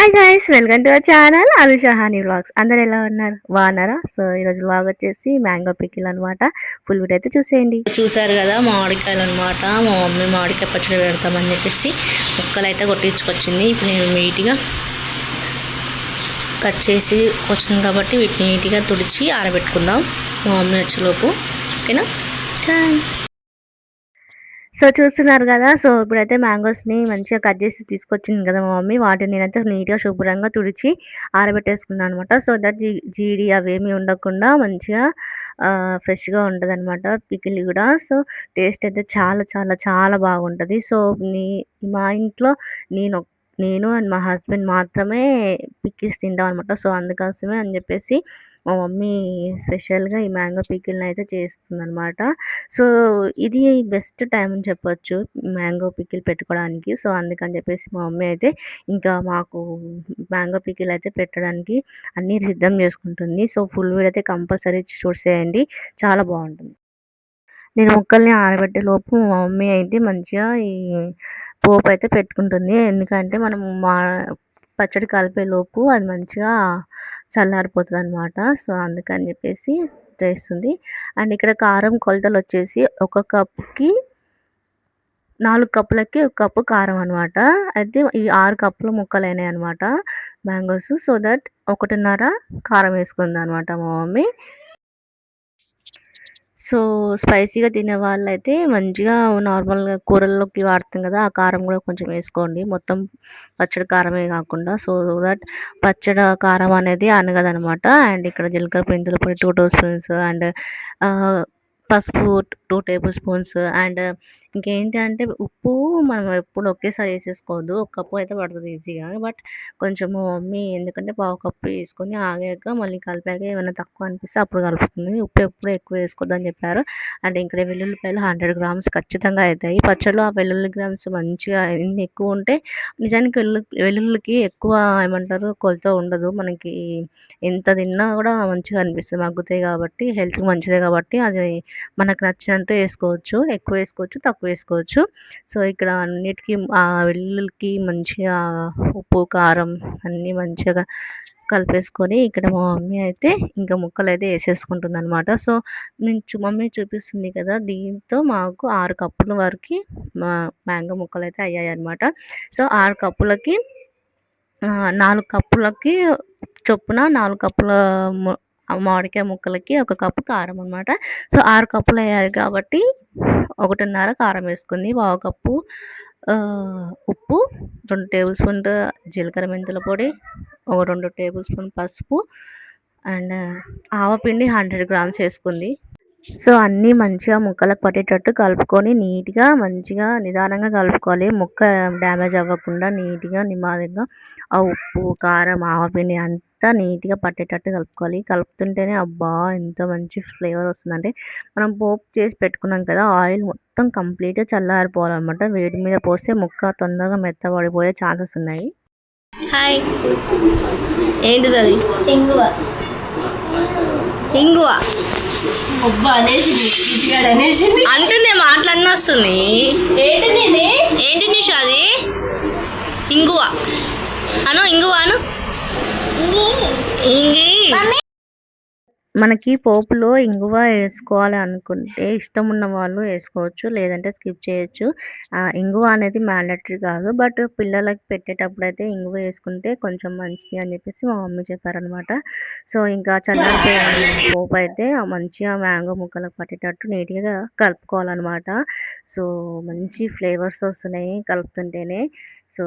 Hi guys, welcome to our channel Anushahani vlogs. అందరు ఎలా ఉన్నారు? బాగున్నారా? సో ఈరోజు వ్లాగ్ వచ్చేసి మ్యాంగో పికిల్ అనమాట. ఫుల్ వీడియో అయితే చూసేయండి. చూసారు కదా మామిడికాయలు అనమాట. మా మమ్మీ మామిడికాయ పచ్చడి పెడతామని చెప్పేసి ముక్కలు అయితే కొట్టించుకొచ్చింది. ఇప్పుడు నేను నీట్గా కట్ చేసి వచ్చింది కాబట్టి వీటిని నీట్గా తుడిచి ఆరబెట్టుకుందాం మా మమ్మీ వచ్చేలోపు. ఓకేనా? సో చూస్తున్నారు కదా. సో ఇప్పుడైతే మ్యాంగోస్ని మంచిగా కట్ చేసి తీసుకొచ్చింది కదా మా మమ్మీ. వాటిని నేనైతే నీట్గా శుభ్రంగా తుడిచి ఆరబెట్టేసుకున్నాను అనమాట. సో దట్ జీడి అవేమీ ఉండకుండా మంచిగా ఫ్రెష్గా ఉంటుంది అనమాట పికిల్ కూడా. సో టేస్ట్ అయితే చాలా చాలా చాలా బాగుంటుంది. సో మా ఇంట్లో నేను అండ్ మా హస్బెండ్ మాత్రమే పికిల్స్ తింటాం అనమాట. సో అందుకోసమే అని చెప్పేసి మా మమ్మీ స్పెషల్గా ఈ మ్యాంగో పికిల్ని అయితే చేస్తుందనమాట. సో ఇది బెస్ట్ టైం అని చెప్పొచ్చు మ్యాంగో పికిల్ పెట్టుకోవడానికి. సో అందుకని చెప్పేసి మా మమ్మీ అయితే ఇంకా మాకు మ్యాంగో పికిల్ అయితే పెట్టడానికి అన్నీ సిద్ధం చేసుకుంటుంది. సో ఫుల్ వీడియో అయితే కంపల్సరీ చూసేయండి, చాలా బాగుంటుంది. నేను ముక్కల్ని ఆరబెట్టే లోపు మా మమ్మీ అయితే మంచిగా ఈ పోపు అయితే పెట్టుకుంటుంది. ఎందుకంటే మనం పచ్చడి కలిపే లోపు అది మంచిగా చల్లారిపోతుంది అనమాట. సో అందుకని చెప్పేసి చేస్తుంది. అండ్ ఇక్కడ కారం కొలతలు వచ్చేసి ఒక కప్పుకి 4 కప్పులకి 1 కప్పు కారం అనమాట. అయితే ఈ 6 కప్పుల ముక్కలు అయినాయి అనమాట మ్యాంగోస్. సో దట్ 1.5 కారం వేసుకుంది అనమాట మా మమ్మీ. సో స్పైసీగా తినే వాళ్ళైతే మంచిగా నార్మల్గా కూరల్లోకి వాడతాం కదా, ఆ కారం కూడా కొంచెం వేసుకోండి. మొత్తం పచ్చడి కారమే కాకుండా, సో దట్ పచ్చడి కారం అనేది అనగదనమాట. అండ్ ఇక్కడ జీలకర్ర మెంతుల పొడి 2 టేబుల్ స్పూన్స్ అండ్ పసుపు 2 టేబుల్ స్పూన్స్. అండ్ ఇంకేంటి అంటే ఉప్పు మనం ఎప్పుడు ఒకేసారి వేసేసుకోవద్దు. 1 కప్పు అయితే పడుతుంది ఈజీగా. బట్ కొంచెం మమ్మీ ఎందుకంటే పావు కప్పు వేసుకొని ఆగాక మళ్ళీ కలిపాక ఏమైనా తక్కువ అనిపిస్తే అప్పుడు కలుపుతుంది. ఉప్పు ఎప్పుడు ఎక్కువ వేసుకోవద్దని చెప్పారు. అండ్ ఇక్కడ వెల్లుల్లిపాయలు 100 గ్రామ్స్ ఖచ్చితంగా అవుతాయి పచ్చళ్ళు. ఆ వెల్లుల్లి గ్రామ్స్ మంచిగా ఎన్ని ఎక్కువ ఉంటే నిజానికి వెల్లుల్లికి ఎక్కువ ఏమంటారు కొలత ఉండదు. మనకి ఎంత తిన్నా కూడా మంచిగా అనిపిస్తుంది, మగ్గుతాయి కాబట్టి హెల్త్కి మంచిదే కాబట్టి అది మనకు నచ్చినట్టు వేసుకోవచ్చు. ఎక్కువ వేసుకోవచ్చు, తక్కువ వేసుకోవచ్చు. సో ఇక్కడ అన్నిటికీ వెల్లుల్లికి మంచిగా ఉప్పు కారం అన్నీ మంచిగా కలిపేసుకొని ఇక్కడ మా మమ్మీ అయితే ఇంకా ముక్కలు అయితే వేసేసుకుంటుంది అనమాట. సో మమ్మీ చూపిస్తుంది కదా, దీంతో మాకు 6 కప్పుల వరకు మ్యాంగో ముక్కలు అయితే అయ్యాయి అనమాట. సో 6 కప్పులకి 4 కప్పులకి చొప్పున 4 కప్పుల మామిడికాయ ముక్కలకి 1 కప్పు కారం అనమాట. సో 6 కప్పులు అయ్యాయి కాబట్టి 1.5 కారం వేసుకుంది. పావు కప్పు ఉప్పు, 2 టేబుల్ స్పూన్లు జీలకర్ర మెంతుల పొడి, 2 టేబుల్ స్పూన్ పసుపు అండ్ ఆవపిండి 100 గ్రామ్స్ వేసుకుంది. సో అన్నీ మంచిగా ముక్కలకు పట్టేటట్టు కలుపుకొని నీట్గా మంచిగా నిదానంగా కలుపుకోవాలి. ముక్క డ్యామేజ్ అవ్వకుండా నీట్గా నిమ్మదంగా ఆ ఉప్పు కారం ఆవపిండి అంతా నీట్గా పట్టేటట్టు కలుపుకోవాలి. కలుపుతుంటేనే అబ్బా ఎంత మంచి ఫ్లేవర్ వస్తుందంటే, మనం పోపు చేసి పెట్టుకున్నాం కదా, ఆయిల్ మొత్తం కంప్లీట్గా చల్లారిపోవాలన్నమాట. వేడి మీద పోస్తే ముక్క తొందరగా మెత్తబడిపోయే ఛాన్సెస్ ఉన్నాయి. హాయ్, ఏంటిది? అది ఇంగువ. ఇంగువ అంటుంది, మాట్లాడిన వస్తుంది. ఏంటి నిషా అది? ఇంగువ అను, ఇంగువ అను. ఇంగి మనకి పోపులో ఇంగువ వేసుకోవాలి అనుకుంటే ఇష్టం ఉన్న వాళ్ళు వేసుకోవచ్చు, లేదంటే స్కిప్ చేయొచ్చు. ఇంగువ అనేది మ్యాండటరీ కాదు, బట్ పిల్లలకి పెట్టేటప్పుడు అయితే ఇంగువ వేసుకుంటే కొంచెం మంచిది అని చెప్పేసి మా మమ్మీ చెప్పారనమాట. సో ఇంకా చల్లారిపోయే పోపు అయితే మంచిగా మ్యాంగో ముక్కలకు పట్టేటట్టు నీట్గా కలుపుకోవాలన్నమాట. సో మంచి ఫ్లేవర్స్ వస్తున్నాయి కలుపుతుంటేనే. సో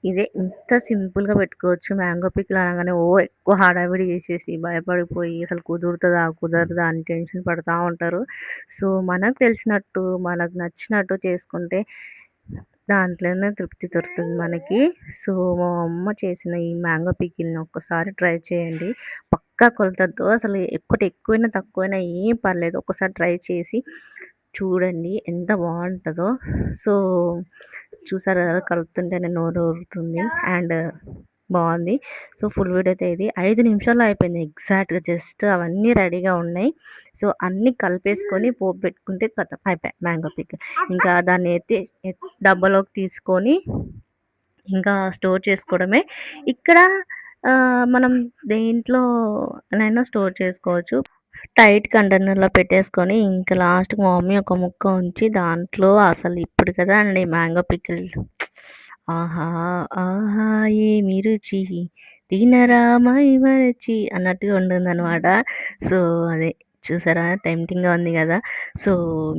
ఇదే ఇంత సింపుల్గా పెట్టుకోవచ్చు మ్యాంగో పికిల్ అనగానే ఎక్కువ హడావిడి చేసేసి భయపడిపోయి అసలు కుదరదా అని టెన్షన్ పడుతూ ఉంటారు. సో మనకు తెలిసినట్టు మనకు నచ్చినట్టు చేసుకుంటే దాంట్లోనే తృప్తి దొరుకుతుంది మనకి. సో మా అమ్మ చేసిన ఈ మ్యాంగో పికిల్ని ఒక్కసారి ట్రై చేయండి. పక్కా కొలతతో, అసలు ఎక్కువైనా తక్కువైనా ఏం పర్లేదు, ఒక్కసారి ట్రై చేసి చూడండి ఎంత బాగుంటుందో. సో చూసారు కదా, కలుపుతుంటేనే నోరు ఊరుతుంది అండ్ బాగుంది. సో ఫుల్ వీడియో అయితే ఇది 5 నిమిషాల్లో అయిపోయింది ఎగ్జాక్ట్గా. జస్ట్ అవన్నీ రెడీగా ఉన్నాయి. సో అన్నీ కలిపేసుకొని పోపు పెట్టుకుంటే అయిపోయాయి మ్యాంగో పిక్. ఇంకా దాన్ని డబ్బాలోకి తీసుకొని ఇంకా స్టోర్ చేసుకోవడమే. ఇక్కడ మనం దేంట్లోనైనా స్టోర్ చేసుకోవచ్చు. టైట్ కంటైనర్‌లో పెట్టేసుకొని ఇంకా లాస్ట్‌కి మా మమ్మీ ఒక ముక్క ఉంచి దాంట్లో అసలు ఇప్పుడు కదా అండి మ్యాంగో పికిల్ ఆహా! ఆహా! ఏమి రుచి తినరా మైమరచి అన్నట్టుగా ఉంటుందనమాట. సో, అదే చూసారా టెంప్టింగ్‌గా ఉంది గదా! సో,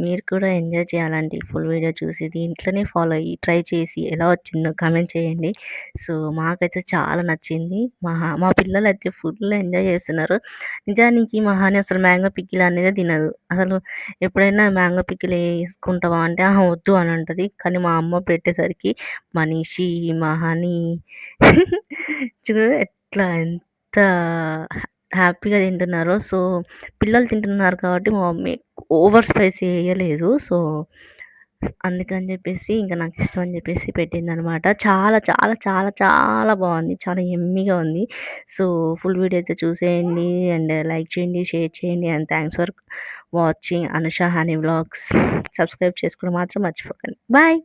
మీరు కూడా ఎంజాయ్ చేయాలండి ఫుల్ వీడియో చూసి. దీంట్లోనే ఫాలో అయ్యి ట్రై చేసి ఎలా వచ్చిందో కామెంట్ చేయండి. సో, మాకైతే చాలా నచ్చింది. మా పిల్లలైతే ఫుల్ ఎంజాయ్ చేస్తున్నారు. నిజానికి మా హాని అసలు మ్యాంగో పికిల్ అనేదే తినదు. అసలు ఎప్పుడైనా మ్యాంగో పికిల్ ఏసుకుంటావా అంటే, అహా! వద్దు అని అంటది. కానీ మా అమ్మ పెట్టేసరికి మనీషి, మహాని చూడు ఎట్లా ఎంత హ్యాపీగా తింటున్నారో. సో, పిల్లలు తింటున్నారు కాబట్టి మా మమ్మీ ఓవర్ స్పైసీ ఎయలేదు. సో, అందుకని జెప్పేసి ఇంక నాకిష్టం అని జెప్పేసి పెట్టిందనమాట. చాలా చాలా చాలా చాలా బావుంది. చాలా యమ్మీగా ఉంది. సో, ఫుల్ వీడియో అయితే చూసేయండి అండ్ లైక్ చేయండి, షేర్ చేయండి and thanks for watching Anusha honey vlogs. Subscribe చేసుకోవడం మాత్రం మర్చిపోకండి. బాయ్.